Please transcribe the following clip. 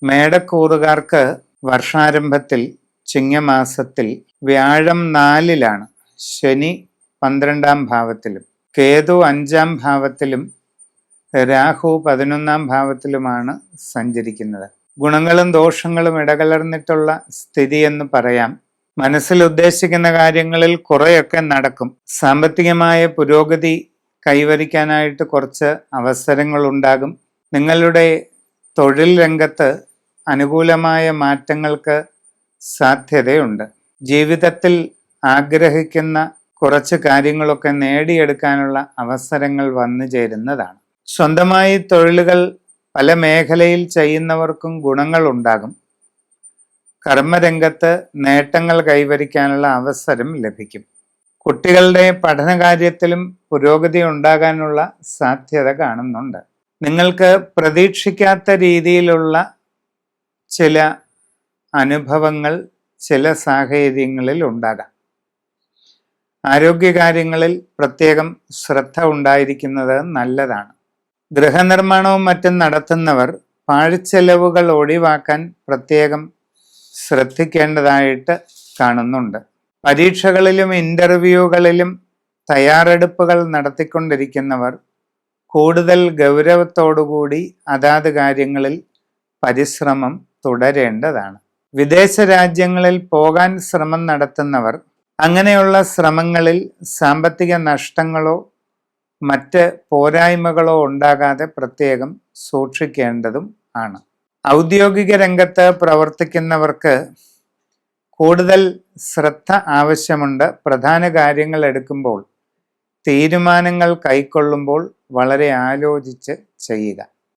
മേടക്കൂറുകാർക്ക് വർഷാരംഭത്തിൽ ചിങ്ങമാസത്തിൽ വ്യാഴം 4-ലാണ്, ശനി 12-ാം ഭാവത്തിലും കേതു 5-ാം ഭാവത്തിലും രാഹു 11-ാം ഭാവത്തിലുമാണ് സഞ്ചരിക്കുന്നത്. ഗുണങ്ങളും ദോഷങ്ങളും ഇടകലർന്നിട്ടുള്ള സ്ഥിതി എന്ന് പറയാം. മനസ്സിൽ ഉദ്ദേശിക്കുന്ന കാര്യങ്ങളിൽ കുറെയൊക്കെ നടക്കും. സാമ്പത്തികമായ പുരോഗതി കൈവരിക്കാനായിട്ട് കുറച്ച് അവസരങ്ങൾ ഉണ്ടാകും. നിങ്ങളുടെ തൊഴിൽ രംഗത്ത് അനുകൂലമായ മാറ്റങ്ങൾക്ക് സാധ്യതയുണ്ട്. ജീവിതത്തിൽ ആഗ്രഹിക്കുന്ന കുറച്ച് കാര്യങ്ങളൊക്കെ നേടിയെടുക്കാനുള്ള അവസരങ്ങൾ വന്നു ചേരുന്നതാണ്. സ്വന്തമായി തൊഴിലുകൾ പല മേഖലയിൽ ചെയ്യുന്നവർക്കും ഗുണങ്ങൾ ഉണ്ടാകും. കർമ്മരംഗത്ത് നേട്ടങ്ങൾ കൈവരിക്കാനുള്ള അവസരം ലഭിക്കും. കുട്ടികളുടെ പഠനകാര്യത്തിലും പുരോഗതി ഉണ്ടാകാനുള്ള സാധ്യത കാണുന്നുണ്ട്. നിങ്ങൾക്ക് പ്രതീക്ഷിക്കാത്ത രീതിയിലുള്ള ചില അനുഭവങ്ങൾ ചില സാഹചര്യങ്ങളിൽ ഉണ്ടാകാം. ആരോഗ്യകാര്യങ്ങളിൽ പ്രത്യേകം ശ്രദ്ധ ഉണ്ടായിരിക്കുന്നത് നല്ലതാണ്. ഗൃഹനിർമ്മാണവും മറ്റും നടത്തുന്നവർ പാഴ്ചെലവുകൾ ഒഴിവാക്കാൻ പ്രത്യേകം ശ്രദ്ധിക്കേണ്ടതായിട്ട് കാണുന്നുണ്ട്. പരീക്ഷകളിലും ഇൻ്റർവ്യൂകളിലും തയ്യാറെടുപ്പുകൾ നടത്തിക്കൊണ്ടിരിക്കുന്നവർ കൂടുതൽ ഗൗരവത്തോടുകൂടി അതാത് കാര്യങ്ങളിൽ പരിശ്രമം തുടരേണ്ടതാണ്. വിദേശ രാജ്യങ്ങളിൽ പോകാൻ ശ്രമം നടത്തുന്നവർ അങ്ങനെയുള്ള ശ്രമങ്ങളിൽ സാമ്പത്തിക നഷ്ടങ്ങളോ മറ്റ് പോരായ്മകളോ ഉണ്ടാകാതെ പ്രത്യേകം സൂക്ഷിക്കേണ്ടതും ആണ്. ഔദ്യോഗിക രംഗത്ത് പ്രവർത്തിക്കുന്നവർക്ക് കൂടുതൽ ശ്രദ്ധ ആവശ്യമുണ്ട്. പ്രധാന കാര്യങ്ങൾ എടുക്കുമ്പോൾ, തീരുമാനങ്ങൾ കൈക്കൊള്ളുമ്പോൾ വളരെ ആലോചിച്ച് ചെയ്യുക.